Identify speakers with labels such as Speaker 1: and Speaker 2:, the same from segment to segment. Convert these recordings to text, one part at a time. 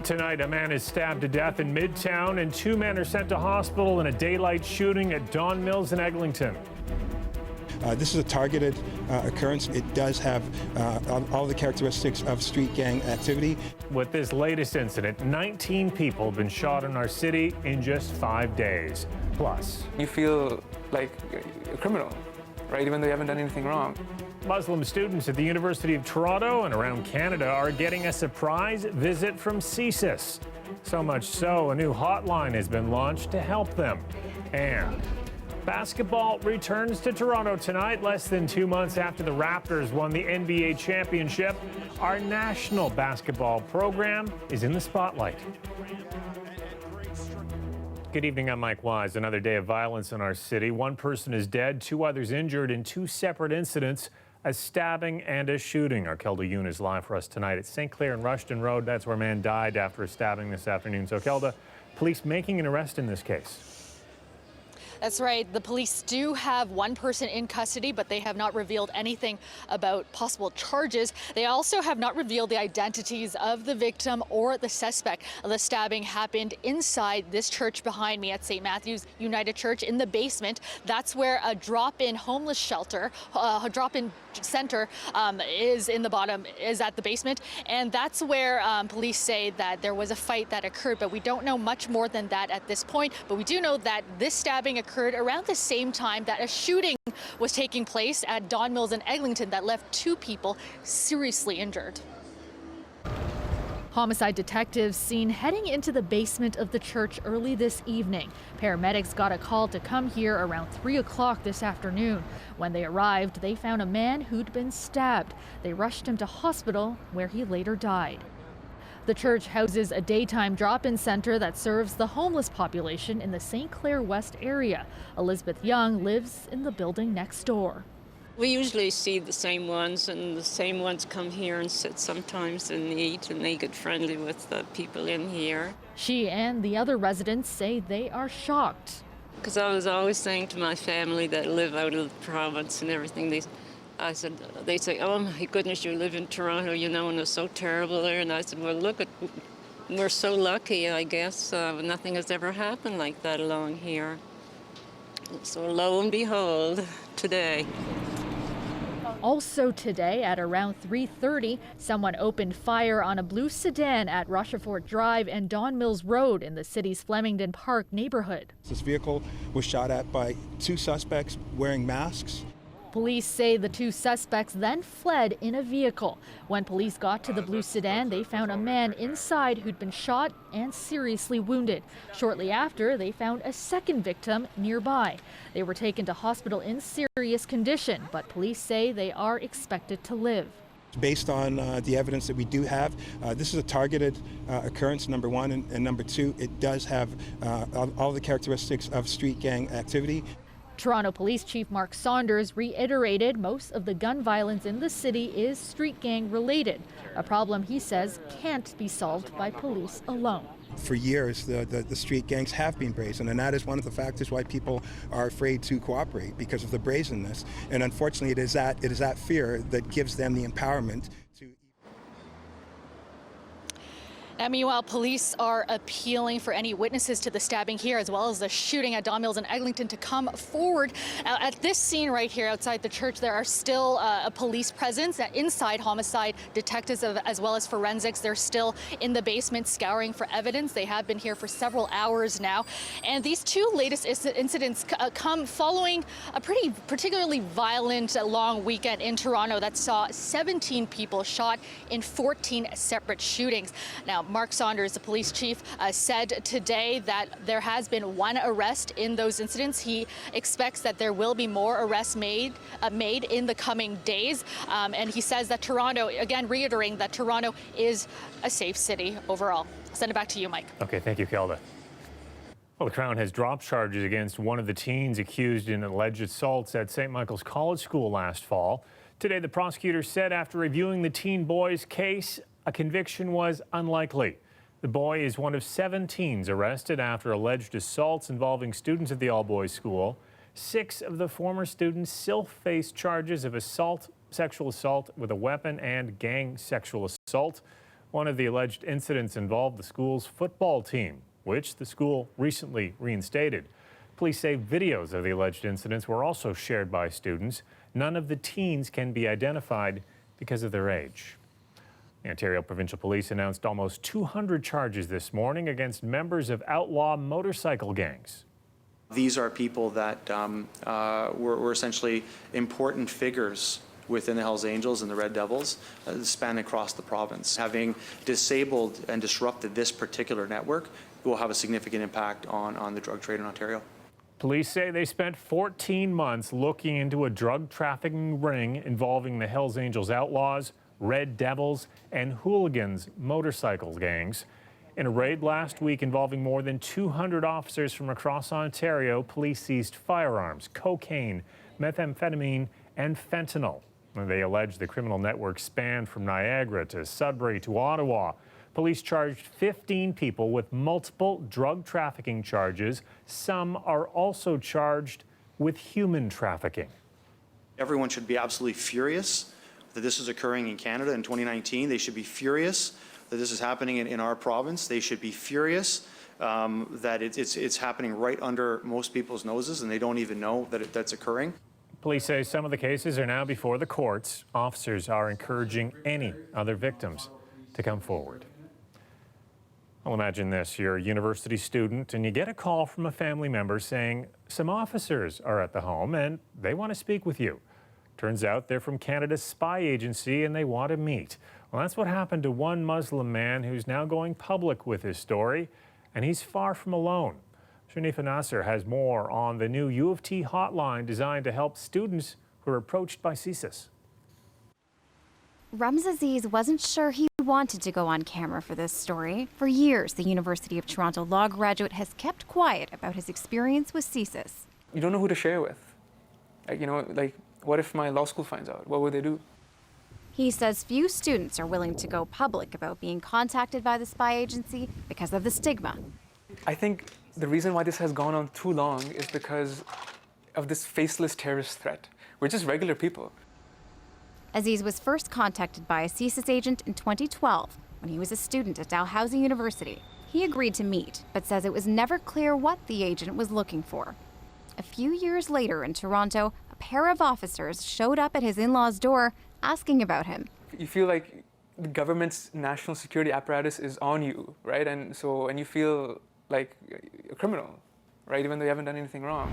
Speaker 1: Tonight, a man is stabbed to death in Midtown, and 2 men are sent to hospital in a daylight shooting at Don Mills in Eglinton.
Speaker 2: This is a targeted occurrence. It does have all the characteristics of street gang activity.
Speaker 1: With this latest incident, 19 people have been shot in our city in just 5 days. Plus,
Speaker 3: you feel like a criminal, right? Even though you haven't done anything wrong.
Speaker 1: Muslim students at the University of Toronto and around Canada are getting a surprise visit from CBC. So much so, a new hotline has been launched to help them. And basketball returns to Toronto tonight, less than 2 months after the Raptors won the NBA championship. Our national basketball program is in the spotlight. Good evening, I'm Mike Wise. Another day of violence in our city. 1 person is dead, 2 others injured in 2 separate incidents, a stabbing and a shooting. Our Kelda Yoon is live for us tonight at St. Clair and Rushton Road. That's where a man died after a stabbing this afternoon. So, Kelda, police making an arrest in this case.
Speaker 4: That's right. The police do have 1 person in custody, but they have not revealed anything about possible charges. They also have not revealed the identities of the victim or the suspect. The stabbing happened inside this church behind me at St. Matthew's United Church in the basement. That's where a drop-in homeless shelter, a drop-in center is at the basement. And that's where police say that there was a fight that occurred, but we don't know much more than that at this point. But we do know that this stabbing occurred around the same time that a shooting was taking place at Don Mills in Eglinton that left 2 people seriously injured. Homicide detectives seen heading into the basement of the church early this evening. Paramedics got a call to come here around 3 o'clock this afternoon. When they arrived, they found a man who'd been stabbed. They rushed him to hospital, where he later died. The church houses a daytime drop-in center that serves the homeless population in the St. Clair West area. Elizabeth Young lives in the building next door.
Speaker 5: We usually see the same ones, and the same ones come here and sit sometimes and eat, and they get friendly with the people in here.
Speaker 4: She and the other residents say they are shocked.
Speaker 5: Because I was always saying to my family that live out of the province and everything, they say, oh my goodness, you live in Toronto, you know, and it's so terrible there. And I said, well, look, we're so lucky, I guess. Nothing has ever happened like that along here. So lo and behold, today.
Speaker 4: Also today at around 3:30, someone opened fire on a blue sedan at Rochefort Drive and Don Mills Road in the city's Flemington Park neighborhood.
Speaker 2: This vehicle was shot at by 2 suspects wearing masks.
Speaker 4: Police say the 2 suspects then fled in a vehicle. When police got to the blue sedan, they found a man inside who'd been shot and seriously wounded. Shortly after, they found a second victim nearby. They were taken to hospital in serious condition, but police say they are expected to live.
Speaker 2: Based on the evidence that we do have, this is a targeted occurrence, number 1, and number 2, it does have all the characteristics of street gang activity.
Speaker 4: Toronto Police Chief Mark Saunders reiterated most of the gun violence in the city is street gang related, a problem he says can't be solved by police alone.
Speaker 2: For years, the street gangs have been brazen, and that is one of the factors why people are afraid to cooperate, because of the brazenness. And unfortunately, it is that fear that gives them the empowerment to.
Speaker 4: Now, meanwhile, police are appealing for any witnesses to the stabbing here, as well as the shooting at Don Mills in Eglinton, to come forward. Now, at this scene right here outside the church, there are still a police presence. Inside, homicide detectives as well as forensics, they're still in the basement scouring for evidence. They have been here for several hours now. And these 2 latest incidents come following a particularly violent long weekend in Toronto that saw 17 people shot in 14 separate shootings. Now, Mark Saunders, the police chief, said today that there has been 1 arrest in those incidents. He expects that there will be more arrests made in the coming days. And he says that Toronto, again, reiterating that Toronto is a safe city overall. I'll send it back to you, Mike.
Speaker 1: Okay, thank you, Kelda. Well, the Crown has dropped charges against one of the teens accused in alleged assaults at St. Michael's College School last fall. Today, the prosecutor said after reviewing the teen boy's case, a conviction was unlikely. The boy is one of 7 teens arrested after alleged assaults involving students at the all-boys school. 6 of the former students still face charges of assault, sexual assault with a weapon, and gang sexual assault. One of the alleged incidents involved the school's football team, which the school recently reinstated. Police say videos of the alleged incidents were also shared by students. None of the teens can be identified because of their age. The Ontario Provincial Police announced almost 200 charges this morning against members of outlaw motorcycle gangs.
Speaker 6: These are people that were essentially important figures within the Hells Angels and the Red Devils, spanning across the province. Having disabled and disrupted this particular network will have a significant impact on the drug trade in Ontario.
Speaker 1: Police say they spent 14 months looking into a drug trafficking ring involving the Hells Angels outlaws, Red Devils, and hooligans motorcycle gangs. In a raid last week involving more than 200 officers from across Ontario, police seized firearms, cocaine, methamphetamine, and fentanyl. They allege the criminal network spanned from Niagara to Sudbury to Ottawa. Police charged 15 people with multiple drug trafficking charges. Some are also charged with human trafficking.
Speaker 6: Everyone should be absolutely furious that this is occurring in Canada in 2019. They should be furious that this is happening in our province. They should be furious that it's happening right under most people's noses and they don't even know that that's occurring.
Speaker 1: Police say some of the cases are now before the courts. Officers are encouraging any other victims to come forward. Well, imagine this. You're a university student and you get a call from a family member saying some officers are at the home and they want to speak with you. Turns out they're from Canada's spy agency and they want to meet. Well, that's what happened to one Muslim man who's now going public with his story, and he's far from alone. Shanifa Nasser has more on the new U of T hotline designed to help students who are approached by CSIS.
Speaker 7: Ramz Aziz wasn't sure he wanted to go on camera for this story. For years, the University of Toronto law graduate has kept quiet about his experience with CSIS.
Speaker 3: You don't know who to share with. What if my law school finds out? What would they do?
Speaker 7: He says few students are willing to go public about being contacted by the spy agency because of the stigma.
Speaker 3: I think the reason why this has gone on too long is because of this faceless terrorist threat. We're just regular people.
Speaker 7: Aziz was first contacted by a CSIS agent in 2012 when he was a student at Dalhousie University. He agreed to meet, but says it was never clear what the agent was looking for. A few years later in Toronto, a pair of officers showed up at his in-laws' door asking about him.
Speaker 3: You feel like the government's national security apparatus is on you, right? And you feel like a criminal, right? Even though you haven't done anything wrong.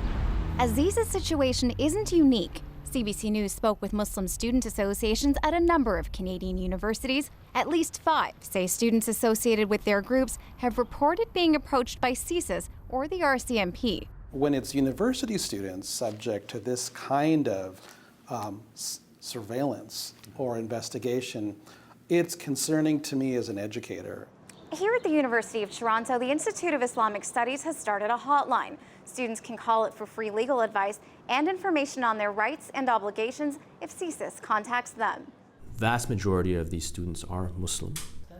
Speaker 7: Aziz's situation isn't unique. CBC News spoke with Muslim student associations at a number of Canadian universities. At least 5 say students associated with their groups have reported being approached by CSIS or the RCMP.
Speaker 8: When it's university students subject to this kind of surveillance or investigation, it's concerning to me as an educator.
Speaker 7: Here at the University of Toronto, the Institute of Islamic Studies has started a hotline. Students can call it for free legal advice and information on their rights and obligations if CSIS contacts them.
Speaker 9: Vast majority of these students are Muslim.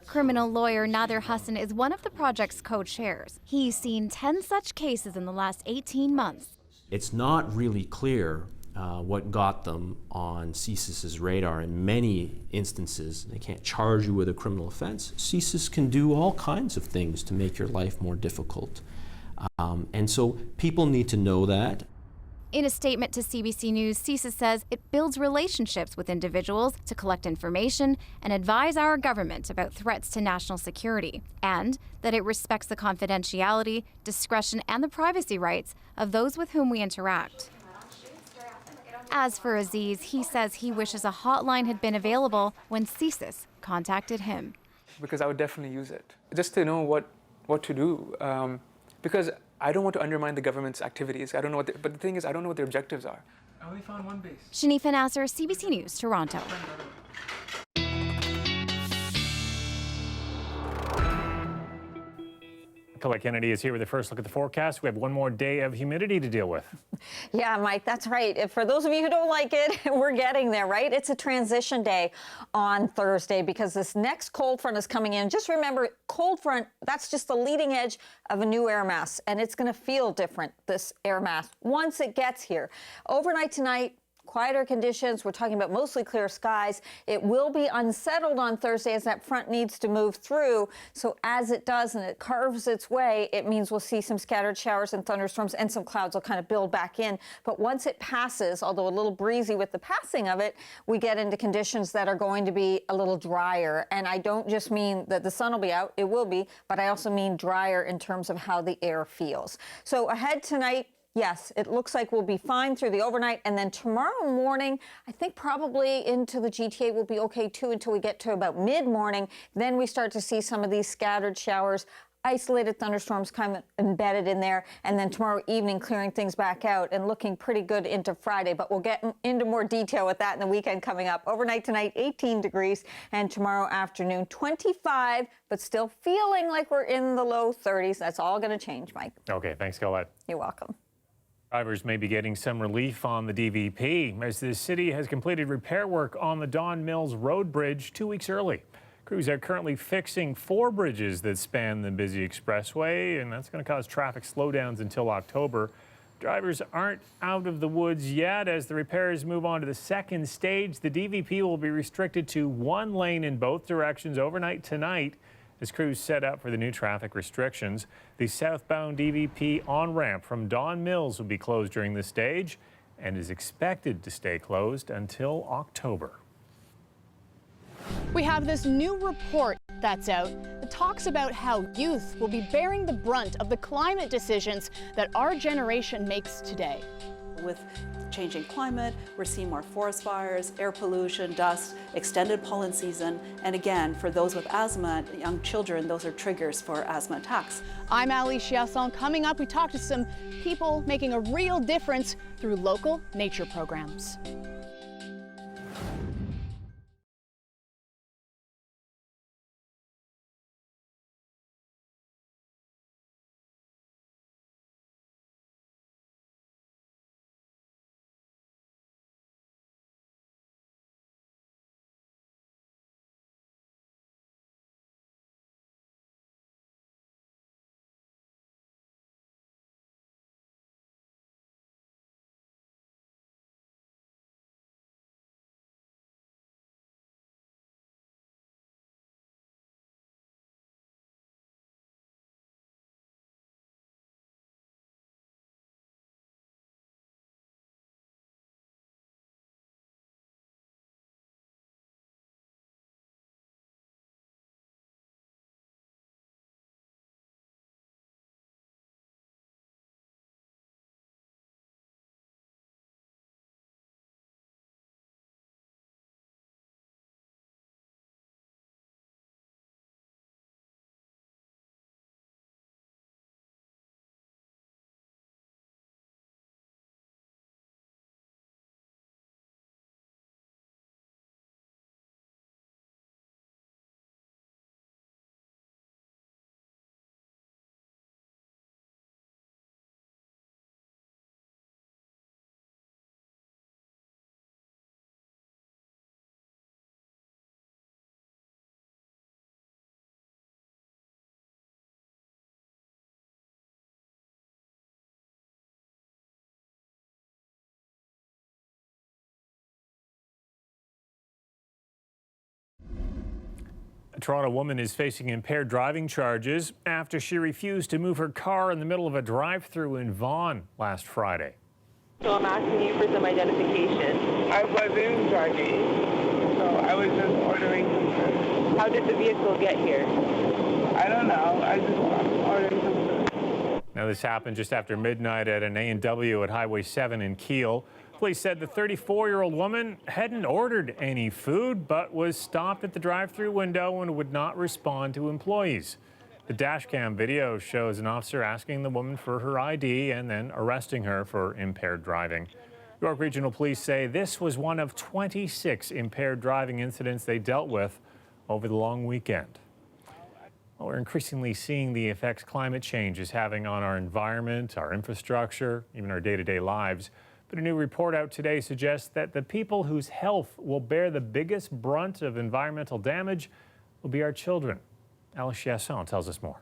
Speaker 7: Criminal lawyer Nader Hassan is one of the project's co-chairs. He's seen 10 such cases in the last 18 months.
Speaker 9: It's not really clear what got them on CSIS's radar. In many instances, they can't charge you with a criminal offense. CSIS can do all kinds of things to make your life more difficult. And so people need to know that.
Speaker 7: In a statement to CBC News, CSIS says it builds relationships with individuals to collect information and advise our government about threats to national security, and that it respects the confidentiality, discretion, and the privacy rights of those with whom we interact. As for Aziz, he says he wishes a hotline had been available when CSIS contacted him.
Speaker 3: Because I would definitely use it, just to know what to do. Because I don't want to undermine the government's activities. I don't know but the thing is, I don't know what their objectives are. I only found one base.
Speaker 7: Shanifa Nasser, CBC News, Toronto.
Speaker 1: Colette Kennedy is here with a first look at the forecast. We have one more day of humidity to deal with.
Speaker 10: Yeah, Mike, that's right. For those of you who don't like it, we're getting there, right? It's a transition day on Thursday because this next cold front is coming in. Just remember, cold front, that's just the leading edge of a new air mass, and it's going to feel different, this air mass, once it gets here. Overnight tonight, quieter conditions. We're talking about mostly clear skies. It will be unsettled on Thursday as that front needs to move through. So as it does and it carves its way, it means we'll see some scattered showers and thunderstorms, and some clouds will kind of build back in. But once it passes, although a little breezy with the passing of it, we get into conditions that are going to be a little drier. And I don't just mean that the sun will be out, it will be, but I also mean drier in terms of how the air feels. So ahead tonight, yes, it looks like we'll be fine through the overnight, and then tomorrow morning, I think probably into the GTA will be okay too until we get to about mid-morning. Then we start to see some of these scattered showers, isolated thunderstorms kind of embedded in there, and then tomorrow evening clearing things back out and looking pretty good into Friday. But we'll get into more detail with that in the weekend coming up. Overnight tonight, 18 degrees, and tomorrow afternoon, 25, but still feeling like we're in the low 30s. That's all going to change, Mike.
Speaker 1: Okay, thanks, Colette.
Speaker 10: You're welcome.
Speaker 1: Drivers may be getting some relief on the DVP as the city has completed repair work on the Don Mills Road Bridge 2 weeks early. Crews are currently fixing 4 bridges that span the busy expressway, and that's going to cause traffic slowdowns until October. Drivers aren't out of the woods yet. As the repairs move on to the second stage, the DVP will be restricted to 1 lane in both directions overnight tonight as crews set up for the new traffic restrictions. The southbound DVP on-ramp from Don Mills will be closed during this stage and is expected to stay closed until October.
Speaker 11: We have this new report that's out that talks about how youth will be bearing the brunt of the climate decisions that our generation makes today.
Speaker 12: With changing climate, we're seeing more forest fires, air pollution, dust, extended pollen season, and again, for those with asthma, young children, those are triggers for asthma attacks.
Speaker 11: I'm Ali Chiasson. Coming up, we talk to some people making a real difference through local nature programs.
Speaker 1: A Toronto woman is facing impaired driving charges after she refused to move her car in the middle of a drive-thru in Vaughan last Friday.
Speaker 13: So I'm asking you for some identification. I wasn't driving, so I was just ordering some food. How did the vehicle get here? I don't know. I just ordered some food.
Speaker 1: Now, this happened just after midnight at an A&W at Highway 7 in Kiel. Police said the 34-year-old woman hadn't ordered any food, but was stopped at the drive-thru window and would not respond to employees. The dashcam video shows an officer asking the woman for her ID and then arresting her for impaired driving. York Regional Police say this was one of 26 impaired driving incidents they dealt with over the long weekend. Well, we're increasingly seeing the effects climate change is having on our environment, our infrastructure, even our day-to-day lives. But a new report out today suggests that the people whose health will bear the biggest brunt of environmental damage will be our children. Alice Chiasson tells us more.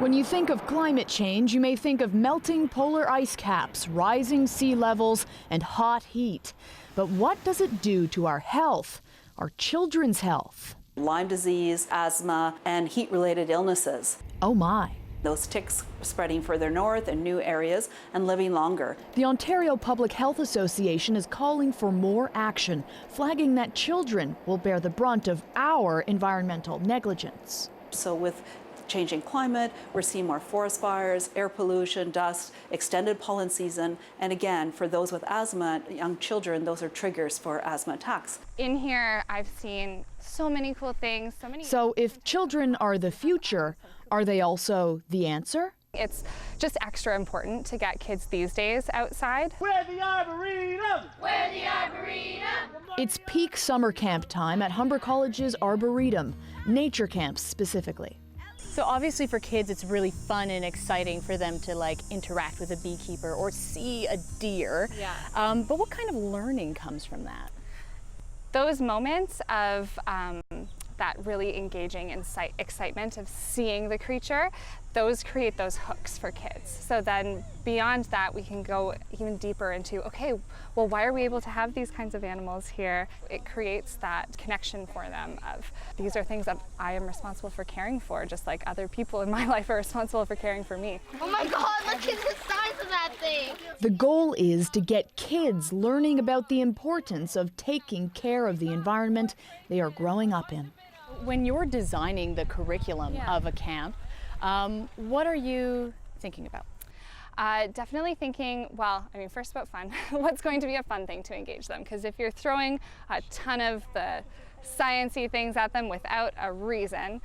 Speaker 11: When you think of climate change, you may think of melting polar ice caps, rising sea levels, and hot heat. But what does it do to our health, our children's health?
Speaker 12: Lyme disease, asthma, and heat-related illnesses.
Speaker 11: Oh my.
Speaker 12: Those ticks spreading further north in new areas and living longer.
Speaker 11: The Ontario Public Health Association is calling for more action, flagging that children will bear the brunt of our environmental negligence.
Speaker 12: So with changing climate, we're seeing more forest fires, air pollution, dust, extended pollen season, and again, for those with asthma, young children, those are triggers for asthma attacks.
Speaker 14: In here, I've seen so many cool things,
Speaker 11: So if children are the future, are they also the answer?
Speaker 14: It's just extra important to get kids these days outside.
Speaker 15: Where the Arboretum? Where the Arboretum?
Speaker 11: It's peak summer camp time at Humber College's Arboretum, nature camps specifically. So obviously for kids, it's really fun and exciting for them to like interact with a beekeeper or see a deer.
Speaker 14: Yeah.
Speaker 11: But what kind of learning comes from that?
Speaker 14: Those moments of that really engaging excitement of seeing the creature, those create those hooks for kids. So then beyond that, we can go even deeper into, okay, well, why are we able to have these kinds of animals here? It creates that connection for them of, these are things that I am responsible for caring for, just like other people in my life are responsible for caring for me.
Speaker 15: Oh my God, look at the size of that thing.
Speaker 11: The goal is to get kids learning about the importance of taking care of the environment they are growing up in. When you're designing the curriculum of a camp, what are you thinking about?
Speaker 14: Definitely thinking, well, I mean, first about fun. What's going to be a fun thing to engage them? Because if you're throwing a ton of the science-y things at them without a reason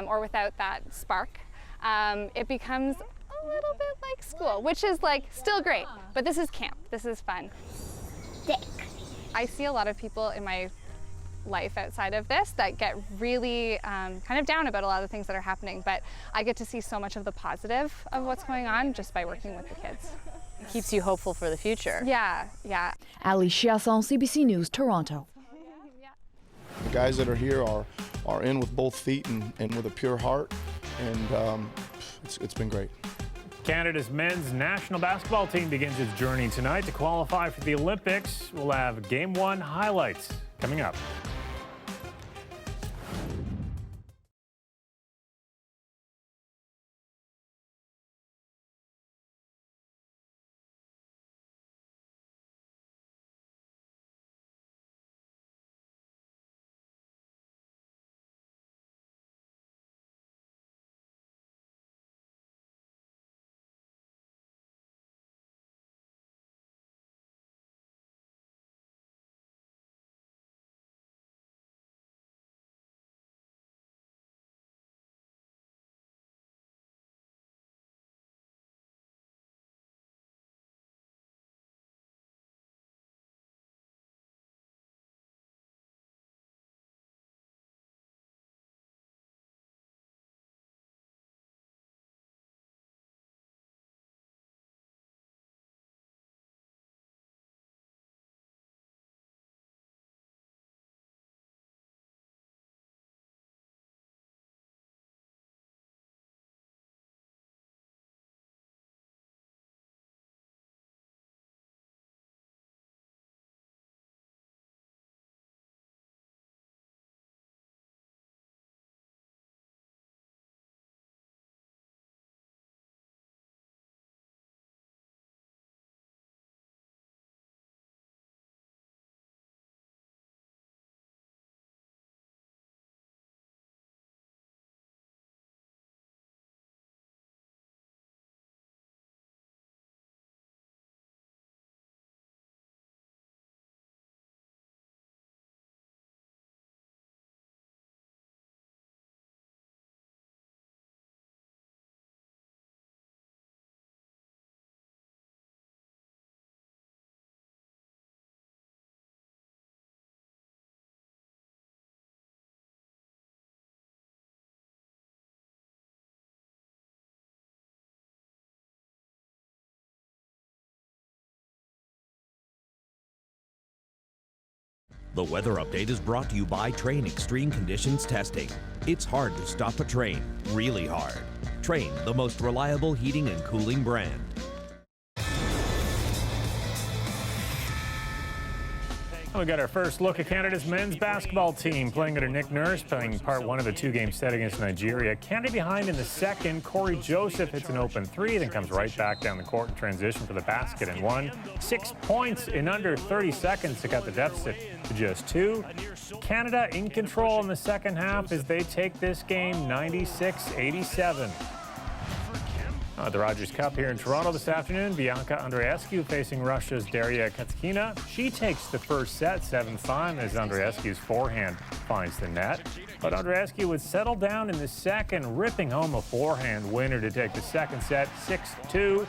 Speaker 14: or without that spark, it becomes a little bit like school, which is like still great, but this is camp, this is fun. I see a lot of people in my life outside of this that get really kind of down about a lot of the things that are happening, but I get to see so much of the positive of what's going on just by working with the kids.
Speaker 11: It keeps you hopeful for the future.
Speaker 14: Yeah, yeah.
Speaker 11: Ali Chiasson, CBC News, Toronto.
Speaker 16: The guys that are here are in with both feet and with a pure heart, and it's been great.
Speaker 1: Canada's men's national basketball team begins its journey tonight to qualify for the Olympics. We'll have Game 1 highlights coming up.
Speaker 17: The weather update is brought to you by Train Extreme Conditions Testing. It's hard to stop a train, really hard. Trane, the most reliable heating and cooling brand.
Speaker 1: We got our first look at Canada's men's basketball team playing under Nick Nurse, playing part one of the two-game set against Nigeria. Canada behind in the second. Corey Joseph hits an open three, then comes right back down the court in transition for the basket and one. 6 points in under 30 seconds to cut the deficit to just 2. Canada in control in the second half as they take this game 96-87. The Rogers Cup here in Toronto this afternoon. Bianca Andreescu facing Russia's Daria Katkina. She takes the first set 7-5 as Andreescu's forehand finds the net. But Andreescu would settle down in the second, ripping home a forehand winner to take the second set 6-2.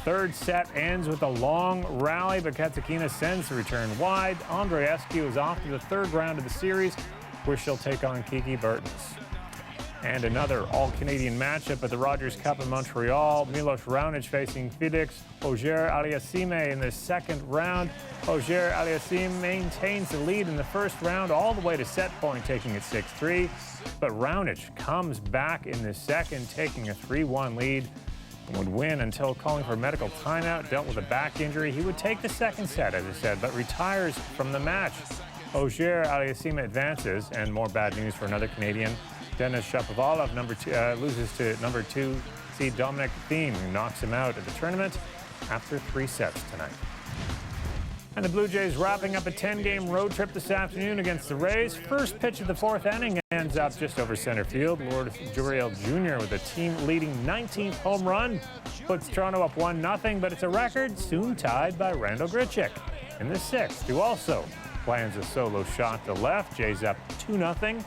Speaker 1: Third set ends with a long rally, but Katkina sends the return wide. Andreescu is off to the third round of the series, where she'll take on Kiki Bertens. And another all-Canadian matchup at the Rogers Cup in Montreal. Milos Raonic facing Felix Auger-Aliassime in the second round. Auger-Aliassime maintains the lead in the first round all the way to set point, taking it 6-3. But Raonic comes back in the second, taking a 3-1 lead, and would win until calling for a medical timeout. Dealt with a back injury. He would take the second set, as I said, but retires from the match. Auger-Aliassime advances, and more bad news for another Canadian. Denis Shapovalov loses to number 2 seed Dominic Thiem, who knocks him out at the tournament after 3 sets tonight. And the Blue Jays wrapping up a 10-game road trip this afternoon against the Rays. First pitch of the 4th inning ends up just over center field. Lourdes Gurriel Jr. with a team-leading 19th home run puts Toronto up 1-0, but it's a record soon tied by Randall Grichuk in the 6th, who also lands a solo shot to left. Jays up 2-0.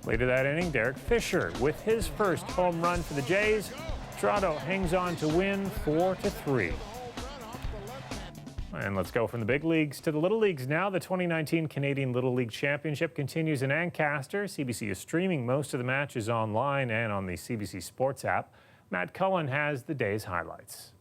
Speaker 1: Later that inning, Derek Fisher with his first home run for the Jays. Toronto hangs on to win 4-3. And let's go from the big leagues to the little leagues now. The 2019 Canadian Little League Championship continues in Ancaster. CBC is streaming most of the matches online and on the CBC Sports app. Matt Cullen has the day's highlights.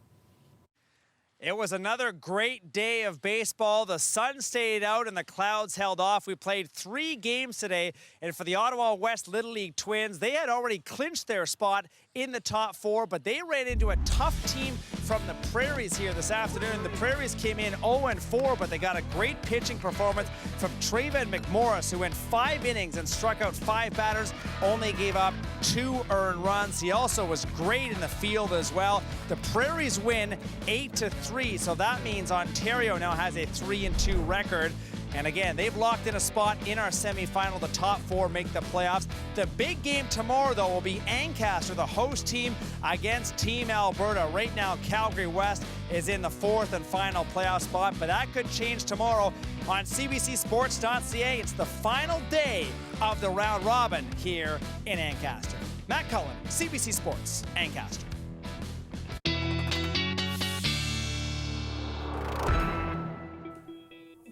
Speaker 18: It was another great day of baseball. The sun stayed out and the clouds held off. We played 3 games today, and for the Ottawa West Little League Twins, they had already clinched their spot in the top 4, but they ran into a tough team from the Prairies here this afternoon. The Prairies came in 0-4, but they got a great pitching performance from Traven McMorris, who went 5 innings and struck out 5 batters, only gave up 2 earned runs. He also was great in the field as well. The Prairies win 8-3, so that means Ontario now has a 3-2 record. And again, they've locked in a spot in our semifinal. The top 4 make the playoffs. The big game tomorrow, though, will be Ancaster, the host team, against Team Alberta. Right now, Calgary West is in the 4th and final playoff spot, but that could change tomorrow on CBCSports.ca. It's the final day of the round robin here in Ancaster. Matt Cullen, CBC Sports, Ancaster.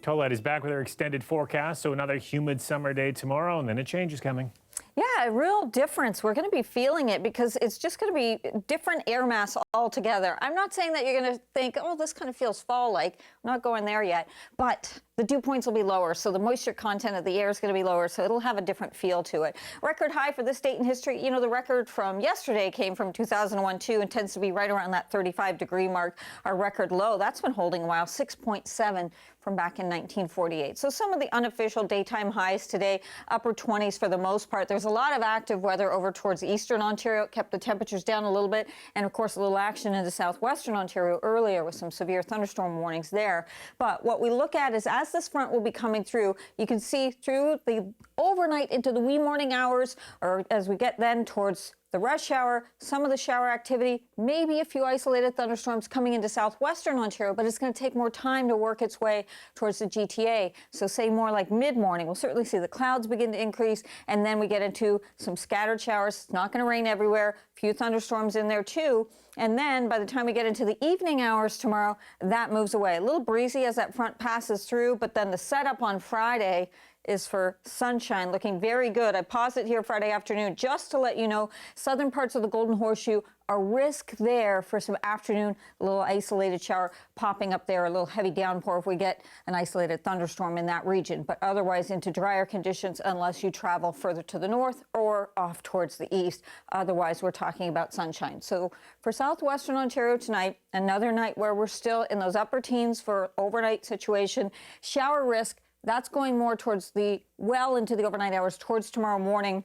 Speaker 1: Colette is back with her extended forecast, so another humid summer day tomorrow, and then a change is coming.
Speaker 10: Yeah, a real difference. We're going to be feeling it because it's just going to be different air mass altogether. I'm not saying that you're going to think, oh, this kind of feels fall-like. I'm not going there yet. But the dew points will be lower, so the moisture content of the air is going to be lower, so it'll have a different feel to it. Record high for this date in history. You know, the record from yesterday came from 2001, too, and tends to be right around that 35-degree mark. Our record low, that's been holding a while, 6.7 from back in 1948. So some of the unofficial daytime highs today, upper 20s for the most part. There's a lot of active weather over towards eastern Ontario. It kept the temperatures down a little bit. And, of course, a little action into southwestern Ontario earlier with some severe thunderstorm warnings there. But what we look at is as this front will be coming through, you can see through the overnight into the wee morning hours, or as we get then towards the rush hour, some of the shower activity, maybe a few isolated thunderstorms coming into southwestern Ontario, but it's going to take more time to work its way towards the GTA. So say more like mid-morning. We'll certainly see the clouds begin to increase, and then we get into some scattered showers. It's not going to rain everywhere. A few thunderstorms in there too. And then by the time we get into the evening hours tomorrow, that moves away. A little breezy as that front passes through, but then the setup on Friday is for sunshine, looking very good. I paused it here Friday afternoon just to let you know southern parts of the Golden Horseshoe, a risk there for some afternoon, a little isolated shower popping up there, a little heavy downpour if we get an isolated thunderstorm in that region. But otherwise into drier conditions unless you travel further to the north or off towards the east. Otherwise, we're talking about sunshine. So for southwestern Ontario tonight, another night where we're still in those upper teens for overnight situation. Shower risk, that's going more towards well into the overnight hours, towards tomorrow morning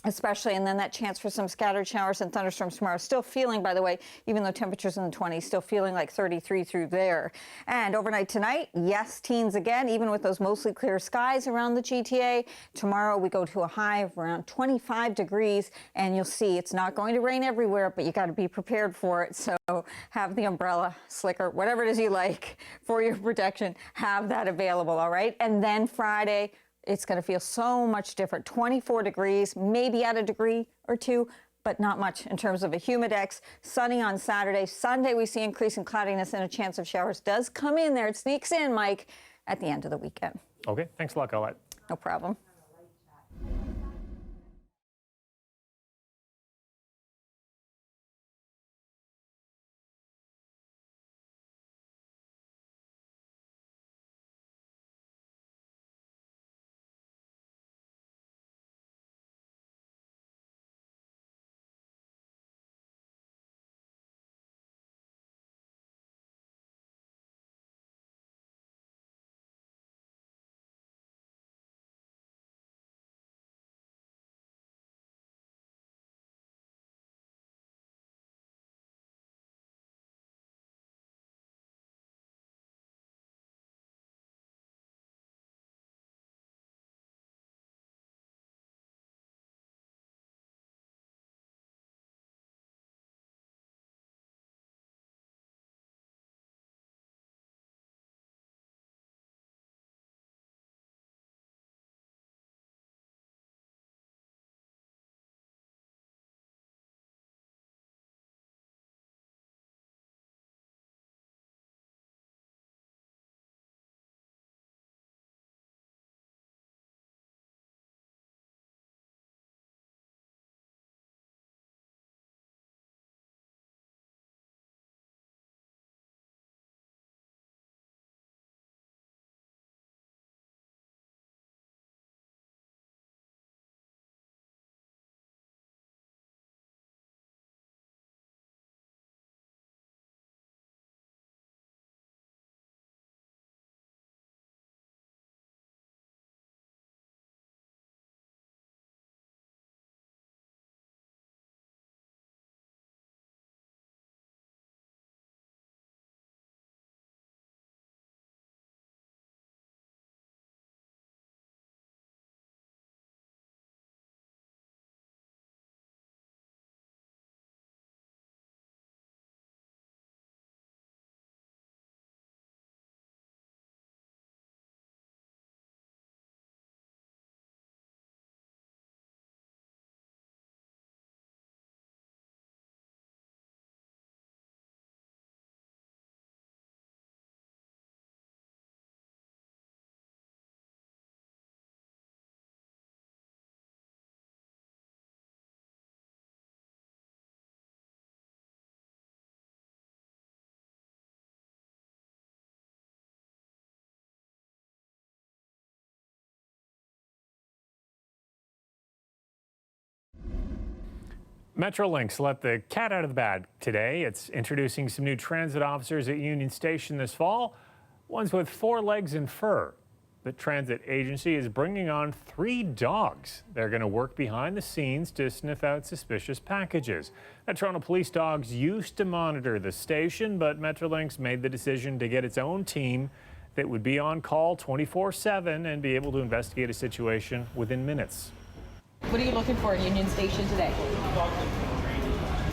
Speaker 10: especially, and then that chance for some scattered showers and thunderstorms tomorrow. Still feeling, by the way, even though temperatures in the 20s, still feeling like 33 through there. And overnight tonight, yes, teens again, even with those mostly clear skies around the GTA. Tomorrow we go to a high of around 25 degrees, and you'll see it's not going to rain everywhere, but you got to be prepared for it. So have the umbrella, slicker, whatever it is you like for your protection, have that available, all right? And then Friday, it's going to feel so much different. 24 degrees, maybe at a degree or two, but not much in terms of a humidex. Sunny on Saturday. Sunday, we see increasing cloudiness and a chance of showers does come in there. It sneaks in, Mike, at the end of the weekend.
Speaker 1: Okay, thanks a lot, Colette.
Speaker 10: No problem.
Speaker 1: Metrolinx let the cat out of the bag today. It's introducing some new transit officers at Union Station this fall, ones with 4 legs and fur. The transit agency is bringing on 3 dogs. They're going to work behind the scenes to sniff out suspicious packages. Now, Toronto police dogs used to monitor the station, but Metrolinx made the decision to get its own team that would be on call 24/7 and be able to investigate a situation within minutes.
Speaker 11: What are you looking for at Union Station today?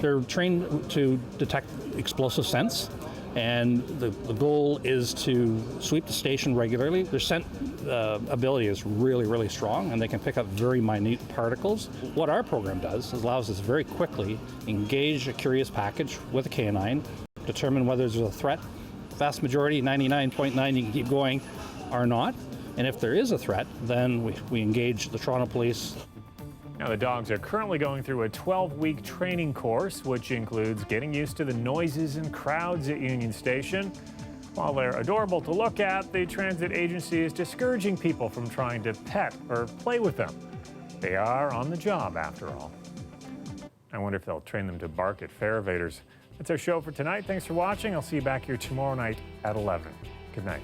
Speaker 19: They're trained to detect explosive scents, and the goal is to sweep the station regularly. Their scent ability is really, really strong, and they can pick up very minute particles. What our program does is allows us very quickly engage a curious package with a canine, determine whether there's a threat. Vast majority, 99.9, you can keep going, are not. And if there is a threat, then we engage the Toronto Police.
Speaker 1: Now, the dogs are currently going through a 12-week training course, which includes getting used to the noises and crowds at Union Station. While they're adorable to look at, the transit agency is discouraging people from trying to pet or play with them. They are on the job, after all. I wonder if they'll train them to bark at fare evaders. That's our show for tonight. Thanks for watching. I'll see you back here tomorrow night at 11. Good night.